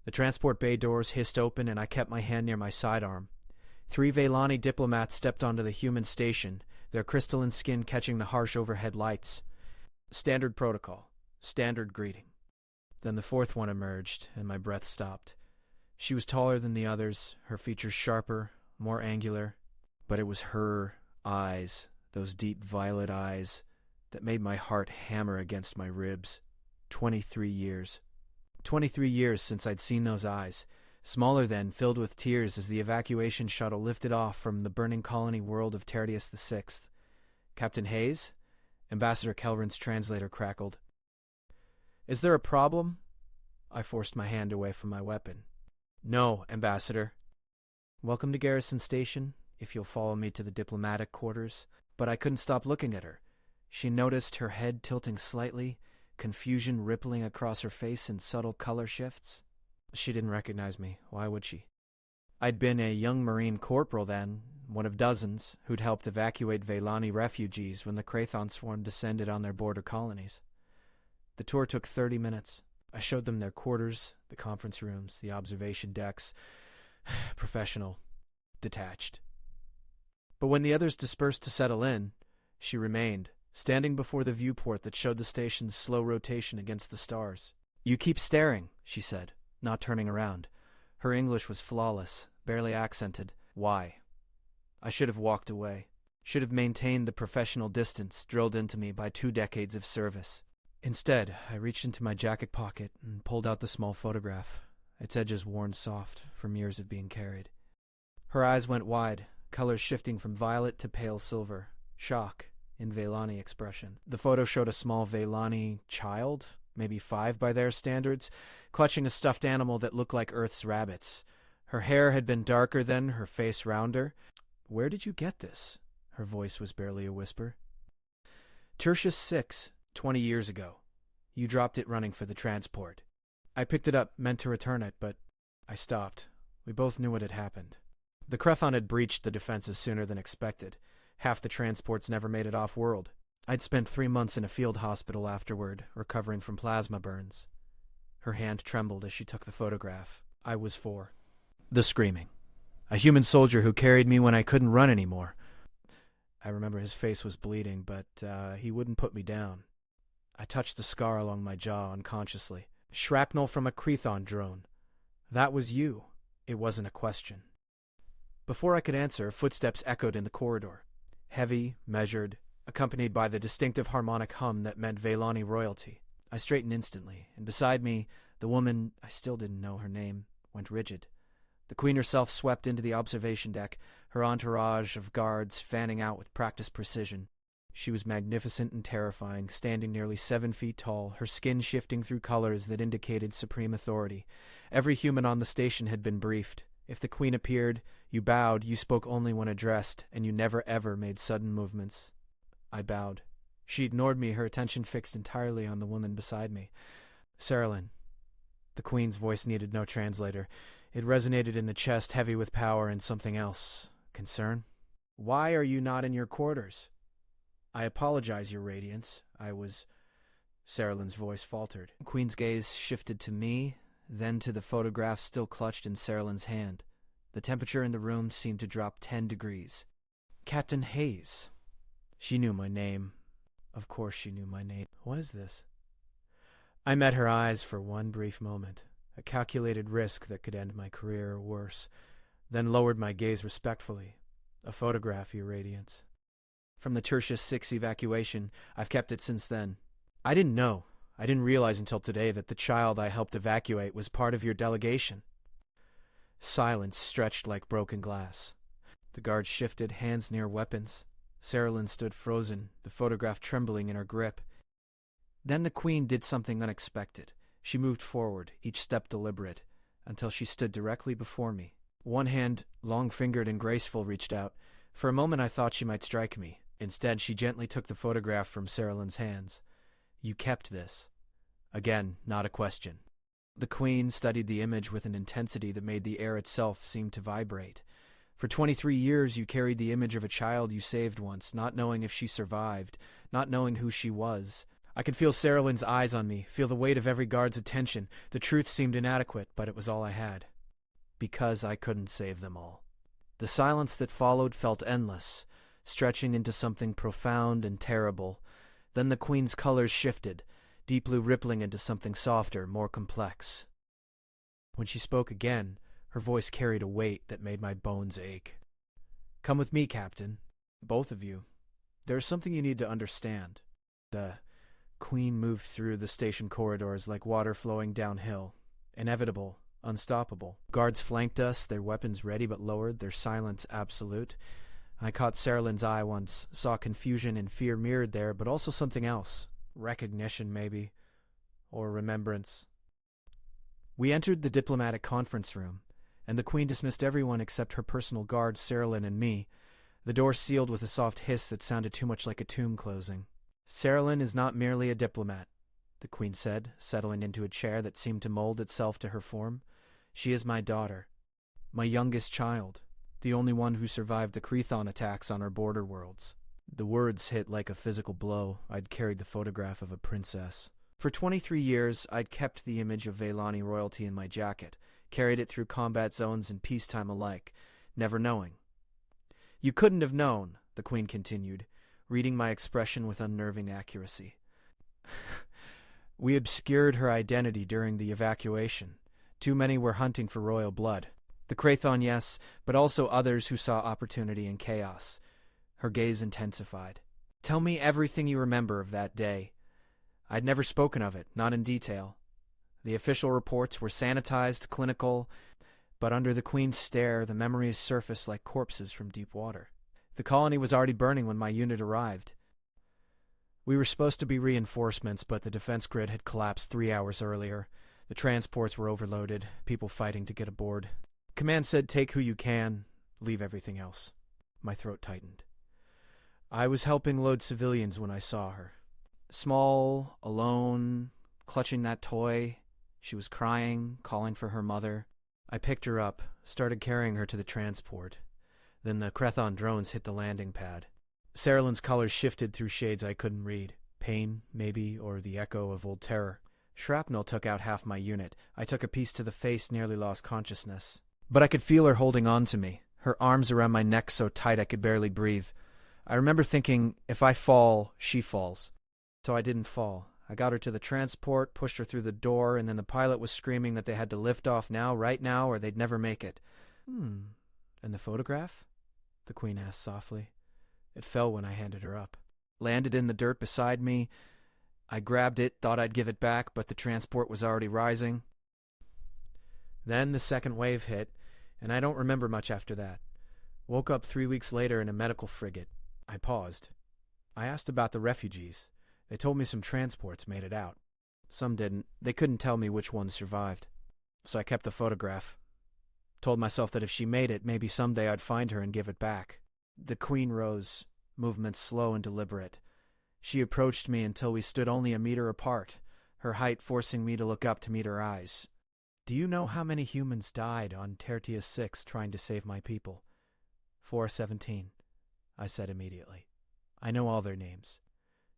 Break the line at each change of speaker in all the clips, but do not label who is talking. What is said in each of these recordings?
The transport bay doors hissed open, and I kept my hand near my sidearm. 3 Vaylani diplomats stepped onto the human station, their crystalline skin catching the harsh overhead lights. Standard protocol. Standard greeting. Then the 4th one emerged, and my breath stopped. She was taller than the others, her features sharper, more angular, but it was her eyes, those deep violet eyes, that made my heart hammer against my ribs. 23 years. 23 years since I'd seen those eyes, smaller then, filled with tears as the evacuation shuttle lifted off from the burning colony world of Tertius VI. Captain Hayes? Ambassador Kelrin's translator crackled. Is there a problem? I forced my hand away from my weapon. No, Ambassador. Welcome to Garrison Station, if you'll follow me to the diplomatic quarters. But I couldn't stop looking at her. She noticed her head tilting slightly, confusion rippling across her face in subtle color shifts. She didn't recognize me. Why would she? I'd been a young Marine corporal then, one of dozens, who'd helped evacuate Vaylani refugees when the Krathon swarm descended on their border colonies. The tour took 30 minutes. I showed them their quarters, the conference rooms, the observation decks. Professional. Detached. But when the others dispersed to settle in, she remained, standing before the viewport that showed the station's slow rotation against the stars. You keep staring, she said, not turning around. Her English was flawless, barely accented. Why? I should have walked away. Should have maintained the professional distance drilled into me by 2 decades of service. Instead, I reached into my jacket pocket and pulled out the small photograph, its edges worn soft from years of being carried. Her eyes went wide, colors shifting from violet to pale silver. Shock in Vaylani expression. The photo showed a small Vaylani child, maybe 5 by their standards, clutching a stuffed animal that looked like Earth's rabbits. Her hair had been darker then, her face rounder. Where did you get this? Her voice was barely a whisper. Tertius 6, 20 years ago. You dropped it running for the transport. I picked it up, meant to return it, but I stopped. We both knew what had happened. The Krathon had breached the defenses sooner than expected. Half the transports never made it off-world. I'd spent 3 months in a field hospital afterward, recovering from plasma burns. Her hand trembled as she took the photograph. I was 4. The screaming. A human soldier who carried me when I couldn't run anymore. I remember his face was bleeding, but he wouldn't put me down. I touched the scar along my jaw unconsciously. Shrapnel from a Krathon drone. That was you. It wasn't a question. Before I could answer, footsteps echoed in the corridor. Heavy, measured, accompanied by the distinctive harmonic hum that meant Vaylani royalty. I straightened instantly, and beside me, the woman, I still didn't know her name, went rigid. The Queen herself swept into the observation deck, her entourage of guards fanning out with practiced precision. She was magnificent and terrifying, standing nearly 7 feet tall, her skin shifting through colors that indicated supreme authority. Every human on the station had been briefed. If the Queen appeared, you bowed, you spoke only when addressed, and you never ever made sudden movements. I bowed. She ignored me, her attention fixed entirely on the woman beside me. Saralyn. The Queen's voice needed no translator. It resonated in the chest, heavy with power and something else. Concern? Why are you not in your quarters? I apologize, Your Radiance. Saralyn's voice faltered. The Queen's gaze shifted to me, then to the photograph still clutched in Saralyn's hand. The temperature in the room seemed to drop 10 degrees. Captain Hayes. She knew my name. Of course she knew my name. What is this? I met her eyes for one brief moment, a calculated risk that could end my career or worse, then lowered my gaze respectfully. A photograph, Your Radiance. From the Tertius 6 evacuation, I've kept it since then. I didn't realize until today that the child I helped evacuate was part of your delegation. Silence stretched like broken glass. The guards shifted, hands near weapons. Saralyn stood frozen, the photograph trembling in her grip. Then the Queen did something unexpected. She moved forward, each step deliberate, until she stood directly before me. One hand, long-fingered and graceful, reached out. For a moment I thought she might strike me. Instead, she gently took the photograph from Saralyn's hands. You kept this. Again, not a question. The Queen studied the image with an intensity that made the air itself seem to vibrate. For 23 years you carried the image of a child you saved once, not knowing if she survived, not knowing who she was. I could feel Sarah eyes on me, feel the weight of every guard's attention. The truth seemed inadequate, but it was all I had. Because I couldn't save them all. The silence that followed felt endless, stretching into something profound and terrible. Then the Queen's colors shifted, deep blue rippling into something softer, more complex. When she spoke again, her voice carried a weight that made my bones ache. "Come with me, Captain. Both of you. There is something you need to understand." The Queen moved through the station corridors like water flowing downhill. Inevitable, unstoppable. Guards flanked us, their weapons ready but lowered, their silence absolute. I caught Sarah's eye once, saw confusion and fear mirrored there, but also something else. Recognition, maybe. Or remembrance. We entered the diplomatic conference room, and the Queen dismissed everyone except her personal guards, Sarah and me. The door sealed with a soft hiss that sounded too much like a tomb closing. "Sarah is not merely a diplomat," the Queen said, settling into a chair that seemed to mold itself to her form. "She is my daughter, my youngest child, the only one who survived the Crethon attacks on our border worlds." The words hit like a physical blow. I'd carried the photograph of a princess. For 23 years, I'd kept the image of Vaylani royalty in my jacket, carried it through combat zones and peacetime alike, never knowing. "You couldn't have known," the Queen continued, reading my expression with unnerving accuracy. "We obscured her identity during the evacuation. Too many were hunting for royal blood. The Crethon, yes, but also others who saw opportunity in chaos." Her gaze intensified. "Tell me everything you remember of that day." I'd never spoken of it, not in detail. The official reports were sanitized, clinical, but under the Queen's stare, the memories surfaced like corpses from deep water. The colony was already burning when my unit arrived. We were supposed to be reinforcements, but the defense grid had collapsed 3 hours earlier. The transports were overloaded, people fighting to get aboard. Command said, "Take who you can, leave everything else." My throat tightened. I was helping load civilians when I saw her. Small, alone, clutching that toy. She was crying, calling for her mother. I picked her up, started carrying her to the transport. Then the Crethon drones hit the landing pad. Sarah's colors shifted through shades I couldn't read. Pain, maybe, or the echo of old terror. Shrapnel took out half my unit. I took a piece to the face, nearly lost consciousness. But I could feel her holding on to me, her arms around my neck so tight I could barely breathe. I remember thinking, if I fall, she falls. So I didn't fall. I got her to the transport, pushed her through the door, and then the pilot was screaming that they had to lift off now, right now, or they'd never make it. "And the photograph?" the Queen asked softly. It fell when I handed her up. Landed in the dirt beside me. I grabbed it, thought I'd give it back, but the transport was already rising. Then the second wave hit, and I don't remember much after that. Woke up 3 weeks later in a medical frigate. I paused. I asked about the refugees. They told me some transports made it out. Some didn't. They couldn't tell me which ones survived. So I kept the photograph. Told myself that if she made it, maybe someday I'd find her and give it back. The Queen rose, movements slow and deliberate. She approached me until we stood only a meter apart, her height forcing me to look up to meet her eyes. "Do you know how many humans died on Tertius 6 trying to save my people?" 417, I said immediately. "I know all their names."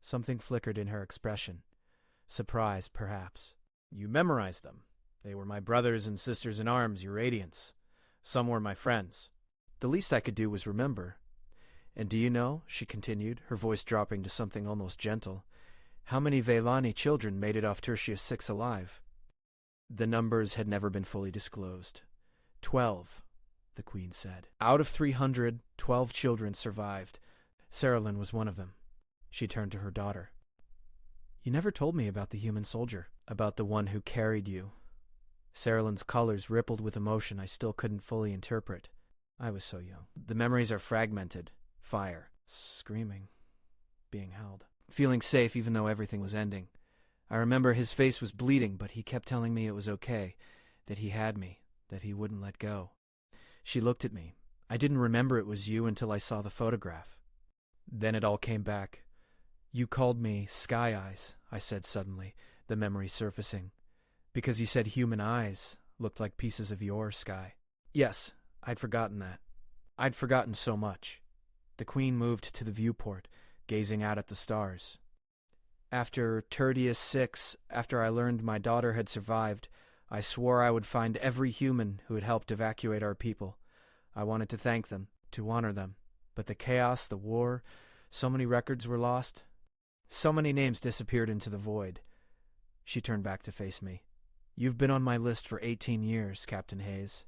Something flickered in her expression. Surprise, perhaps. "You memorized them. They were my brothers and sisters in arms, your radiants. Some were my friends." The least I could do was remember. "And do you know," she continued, her voice dropping to something almost gentle, "how many Vaylani children made it off Tertius 6 alive?" The numbers had never been fully disclosed. 12, the Queen said. Out of 300, 12 children survived. Sarah was one of them. She turned to her daughter. "You never told me about the human soldier, about the one who carried you." Sarah's colors rippled with emotion I still couldn't fully interpret. I was so young. "The memories are fragmented. Fire. Screaming. Being held. Feeling safe even though everything was ending. I remember his face was bleeding, but he kept telling me it was okay, that he had me, that he wouldn't let go." She looked at me. I didn't remember it was you until I saw the photograph. Then it all came back. "You called me Sky Eyes," I said suddenly, the memory surfacing. "Because you said human eyes looked like pieces of your sky." Yes, I'd forgotten that. I'd forgotten so much. The Queen moved to the viewport, gazing out at the stars. After Tertius 6, after I learned my daughter had survived, I swore I would find every human who had helped evacuate our people. I wanted to thank them, to honor them. But the chaos, the war, so many records were lost. So many names disappeared into the void. She turned back to face me. You've been on my list for 18 years, Captain Hayes.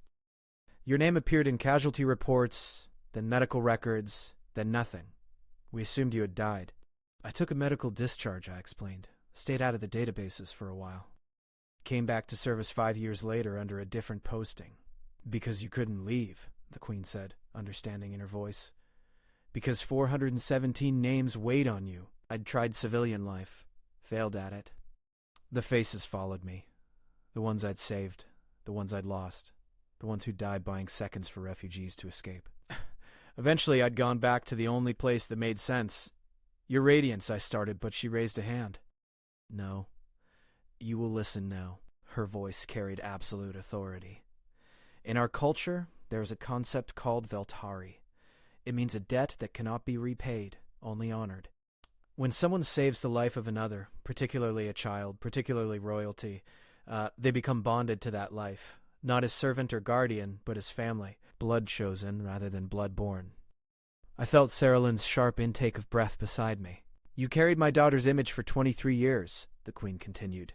Your name appeared in casualty reports, then medical records, then nothing. We assumed you had died. I took a medical discharge, I explained. Stayed out of the databases for a while. Came back to service 5 years later under a different posting. Because you couldn't leave, the Queen said, understanding in her voice. Because 417 names weighed on you. I'd tried civilian life. Failed at it. The faces followed me. The ones I'd saved. The ones I'd lost. The ones who died buying seconds for refugees to escape. Eventually, I'd gone back to the only place that made sense. Your Radiance, I started, but she raised a hand. No. You will listen now. Her voice carried absolute authority. In our culture, there is a concept called Veltari. It means a debt that cannot be repaid, only honored. When someone saves the life of another, particularly a child, particularly royalty, they become bonded to that life, not as servant or guardian, but as family, blood chosen rather than blood born. I felt Sarah-Lynn's sharp intake of breath beside me. You carried my daughter's image for 23 years, the Queen continued.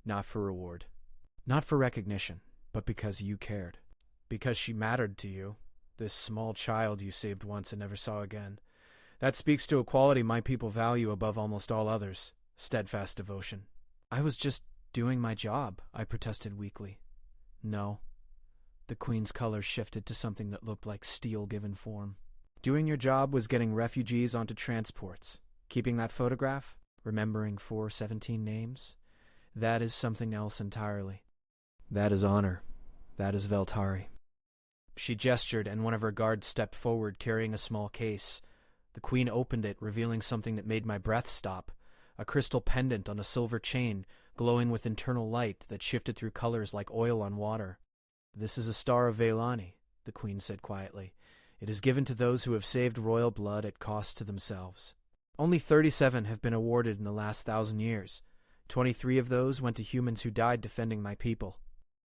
Not for reward. Not for recognition, but because you cared. Because she mattered to you, this small child you saved once and never saw again. That speaks to a quality my people value above almost all others, steadfast devotion. I was just doing my job, I protested weakly. No. The Queen's color shifted to something that looked like steel given form. Doing your job was getting refugees onto transports. Keeping that photograph, remembering 417 names, that is something else entirely. That is honor. That is Veltari. She gestured, and one of her guards stepped forward, carrying a small case. The Queen opened it, revealing something that made my breath stop. A crystal pendant on a silver chain, glowing with internal light that shifted through colors like oil on water. This is a Star of Veilani, the Queen said quietly. It is given to those who have saved royal blood at cost to themselves. Only 37 have been awarded in the last 1,000 years. 23 of those went to humans who died defending my people.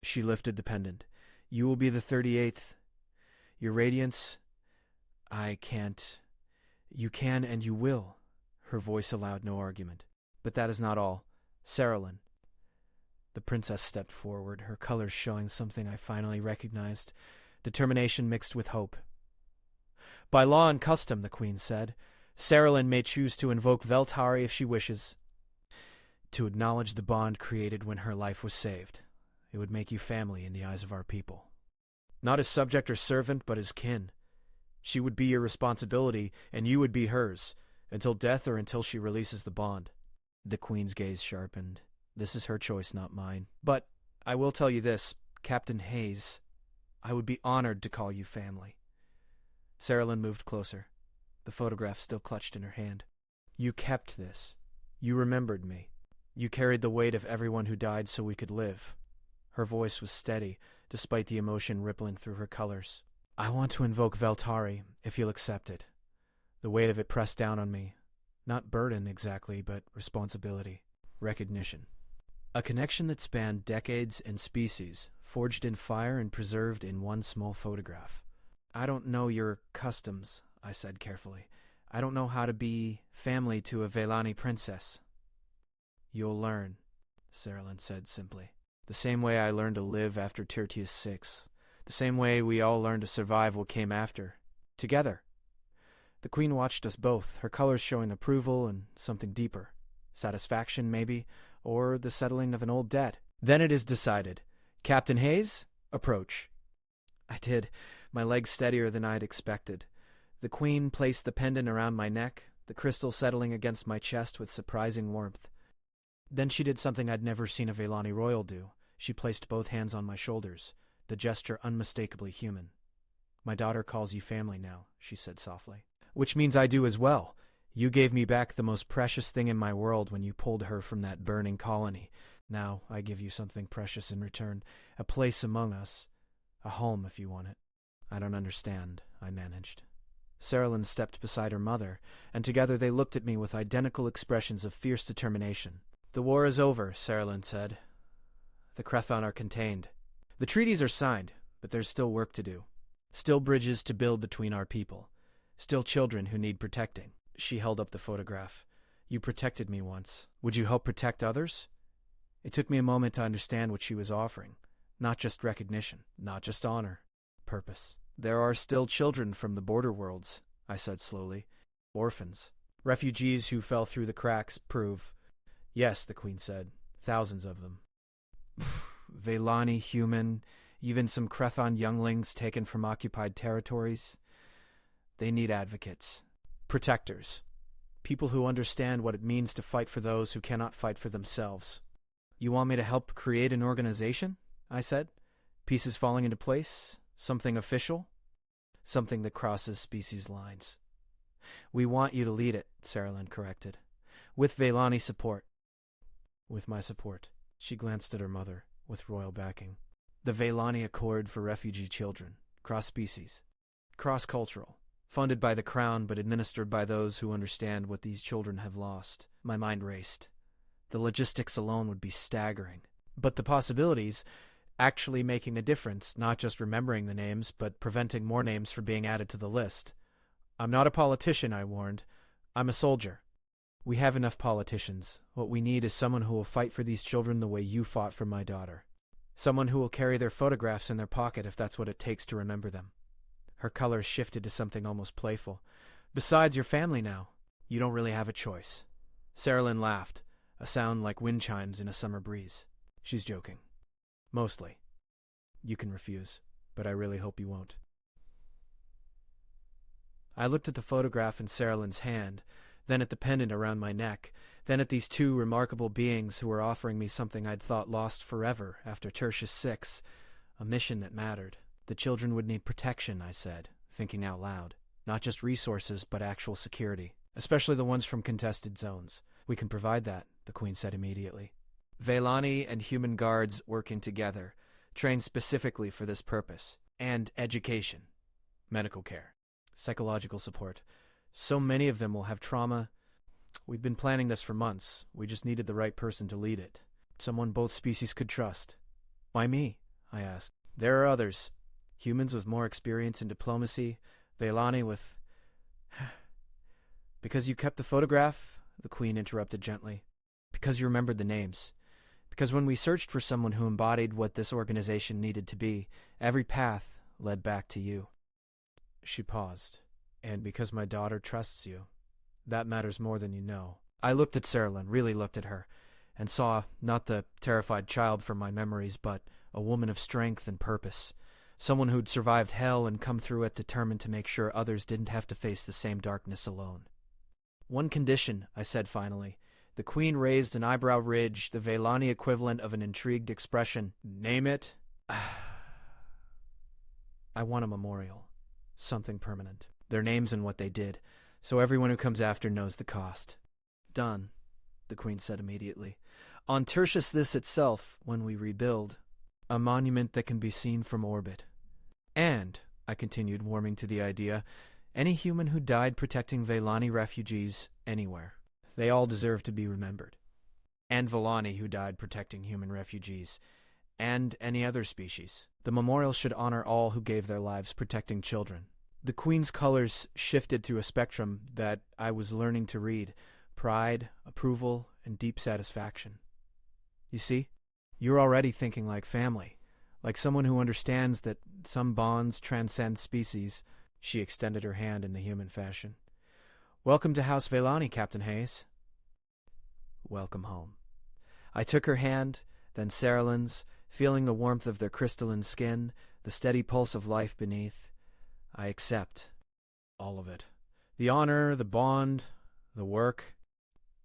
She lifted the pendant. You will be the 38th. Your Radiance, I can't. You can and you will. Her voice allowed no argument. But that is not all. Sarah-Lynn. The princess stepped forward, her colors showing something I finally recognized, determination mixed with hope. By law and custom, the Queen said, Sarah-Lynn may choose to invoke Veltari if she wishes. To acknowledge the bond created when her life was saved. It would make you family in the eyes of our people. Not as subject or servant, but as kin. She would be your responsibility, and you would be hers, until death or until she releases the bond. The Queen's gaze sharpened. This is her choice, not mine. But I will tell you this, Captain Hayes. I would be honored to call you family. Sarah-Lynn moved closer, the photograph still clutched in her hand. You kept this. You remembered me. You carried the weight of everyone who died so we could live. Her voice was steady, despite the emotion rippling through her colors. I want to invoke Veltari, if you'll accept it. The weight of it pressed down on me. Not burden, exactly, but responsibility. Recognition. A connection that spanned decades and species, forged in fire and preserved in one small photograph. I don't know your customs, I said carefully. I don't know how to be family to a Veilani princess. You'll learn, Sarah-Lynn said simply. The same way I learned to live after Tertius 6. The same way we all learned to survive what came after. Together. The Queen watched us both, her colors showing approval and something deeper. Satisfaction, maybe, or the settling of an old debt. Then it is decided. Captain Hayes, approach. I did, my legs steadier than I'd expected. The Queen placed the pendant around my neck, the crystal settling against my chest with surprising warmth. Then she did something I'd never seen a Veilani royal do. She placed both hands on my shoulders, the gesture unmistakably human. My daughter calls you family now, she said softly. Which means I do as well. You gave me back the most precious thing in my world when you pulled her from that burning colony. Now I give you something precious in return, a place among us, a home if you want it. I don't understand, I managed. Saralyn stepped beside her mother, and together they looked at me with identical expressions of fierce determination. "The war is over," Saralyn said. "The Crethon are contained. The treaties are signed, but there's still work to do. Still bridges to build between our people. Still children who need protecting." She held up the photograph. "You protected me once. Would you help protect others?" It took me a moment to understand what she was offering. Not just recognition, not just honor, purpose. "There are still children from the border worlds," I said slowly. "Orphans. Refugees who fell through the cracks prove." "Yes," the Queen said. "Thousands of them. Vaylani, human, even some Crethon younglings taken from occupied territories. They need advocates. Protectors. People who understand what it means to fight for those who cannot fight for themselves." "You want me to help create an organization?" I said. "Pieces falling into place? Something official? Something that crosses species lines." "We want you to lead it," Saralyn corrected. "With Vaylani support." "With my support." She glanced at her mother, with royal backing. "The Vaylani Accord for Refugee Children. Cross-species. Cross-cultural. Funded by the Crown but administered by those who understand what these children have lost." My mind raced. The logistics alone would be staggering. But the possibilities, actually making a difference, not just remembering the names, but preventing more names from being added to the list. "I'm not a politician," I warned. "I'm a soldier." "We have enough politicians. What we need is someone who will fight for these children the way you fought for my daughter. Someone who will carry their photographs in their pocket if that's what it takes to remember them." Her color shifted to something almost playful. "Besides, you're family now. You don't really have a choice." Saralyn laughed, a sound like wind chimes in a summer breeze. "She's joking. Mostly. You can refuse, but I really hope you won't." I looked at the photograph in Saralyn's hand, then at the pendant around my neck, then at these two remarkable beings who were offering me something I'd thought lost forever after Tertius 6, a mission that mattered. "The children would need protection," I said, thinking out loud. "Not just resources, but actual security. Especially the ones from contested zones. We can provide that," the Queen said immediately. "Vaylani and human guards working together, trained specifically for this purpose. And education. Medical care. Psychological support. So many of them will have trauma. We've been planning this for months. We just needed the right person to lead it. Someone both species could trust." "Why me?" I asked. "There are others. Humans with more experience in diplomacy. Vaylani with—" "Because you kept the photograph?" the Queen interrupted gently. "Because you remembered the names. Because when we searched for someone who embodied what this organization needed to be, every path led back to you." She paused. "And because my daughter trusts you. That matters more than you know." I looked at Saralyn, really looked at her, and saw not the terrified child from my memories, but a woman of strength and purpose. Someone who'd survived hell and come through it determined to make sure others didn't have to face the same darkness alone. "One condition," I said finally. The Queen raised an eyebrow ridge, the Vaylani equivalent of an intrigued expression. "Name it." "I want a memorial. Something permanent. Their names and what they did, so everyone who comes after knows the cost." "Done," the Queen said immediately. "On Tertius this itself, when we rebuild, a monument that can be seen from orbit. And," I continued, warming to the idea, "any human who died protecting Vaylani refugees anywhere. They all deserve to be remembered. And Vaylani who died protecting human refugees. And any other species. The memorial should honor all who gave their lives protecting children." The Queen's colors shifted through a spectrum that I was learning to read. Pride, approval, and deep satisfaction. "You see? You're already thinking like family. Like someone who understands that some bonds transcend species." She extended her hand in the human fashion. "Welcome to House Vaylani, Captain Hayes." Welcome home. I took her hand, then Saralyn's, feeling the warmth of their crystalline skin, the steady pulse of life beneath. I accept. All of it. The honor, the bond, the work.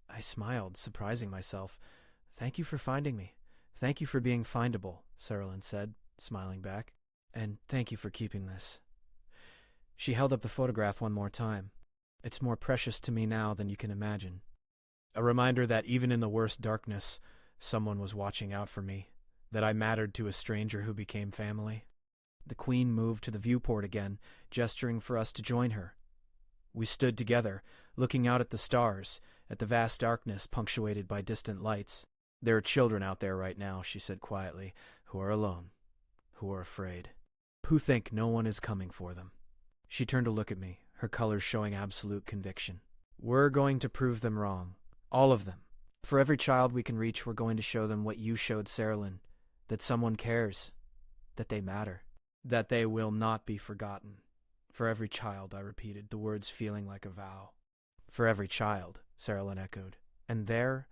I smiled, surprising myself. "Thank you for finding me. Thank you for being findable," Saralyn said, smiling back. "And thank you for keeping this." She held up the photograph one more time. "It's more precious to me now than you can imagine. A reminder that even in the worst darkness, someone was watching out for me, that I mattered to a stranger who became family." The Queen moved to the viewport again, gesturing for us to join her. We stood together, looking out at the stars, at the vast darkness punctuated by distant lights. There are children out there right now, she said quietly, who are alone, who are afraid, who think no one is coming for them. She turned to look at me, her colors showing absolute conviction. We're going to prove them wrong. All of them. For every child we can reach, we're going to show them what you showed Saralyn, that someone cares, that they matter, that they will not be forgotten. For every child, I repeated, the words feeling like a vow. For every child, Saralyn echoed. And there,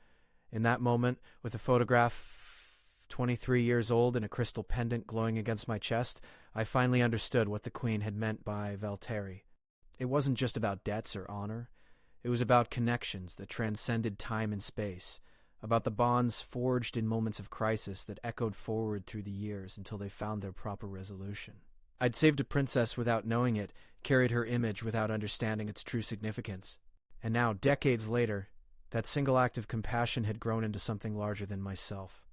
in that moment, with a photograph 23 years old and a crystal pendant glowing against my chest, I finally understood what the Queen had meant by Valteri. It wasn't just about debts or honor. It was about connections that transcended time and space, about the bonds forged in moments of crisis that echoed forward through the years until they found their proper resolution. I'd saved a princess without knowing it, carried her image without understanding its true significance. And now, decades later, that single act of compassion had grown into something larger than myself.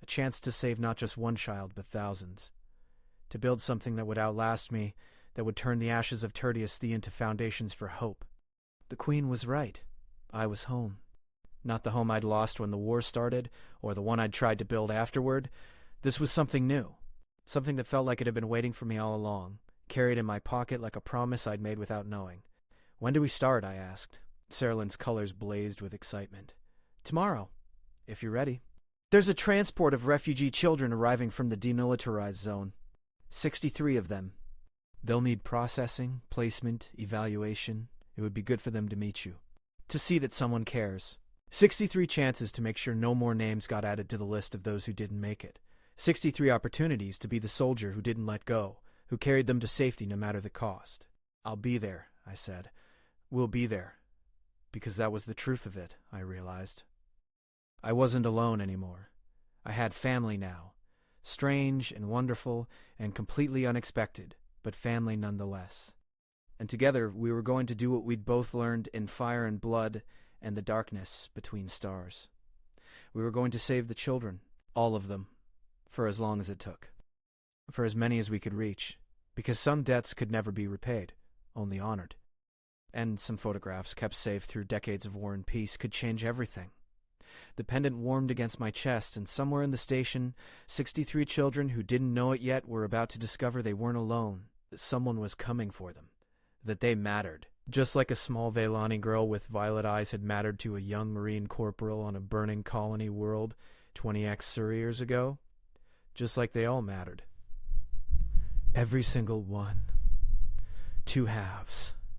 A chance to save not just one child, but thousands. To build something that would outlast me, that would turn the ashes of Tertius Thea into foundations for hope. The Queen was right. I was home. Not the home I'd lost when the war started, or the one I'd tried to build afterward. This was something new. Something that felt like it had been waiting for me all along, carried in my pocket like a promise I'd made without knowing. When do we start? I asked. Saralyn's colors blazed with excitement. Tomorrow, if you're ready. There's a transport of refugee children arriving from the demilitarized zone. 63 of them. They'll need processing, placement, evaluation. It would be good for them to meet you. To see that someone cares. 63 chances to make sure no more names got added to the list of those who didn't make it. 63 opportunities to be the soldier who didn't let go, who carried them to safety no matter the cost. I'll be there, I said. We'll be there. Because that was the truth of it, I realized. I wasn't alone anymore. I had family now. Strange and wonderful and completely unexpected, but family nonetheless. And together we were going to do what we'd both learned in Fire and Blood and the darkness between stars. We were going to save the children, all of them, for as long as it took. For as many as we could reach, because some debts could never be repaid, only honored. And some photographs kept safe through decades of war and peace could change everything. The pendant warmed against my chest, and somewhere in the station, 63 children who didn't know it yet were about to discover they weren't alone, that someone was coming for them, that they mattered. Just like a small Vaylani girl with violet eyes had mattered to a young Marine corporal on a burning colony world 20x Surriers ago, just like they all mattered. Every single one. Two halves.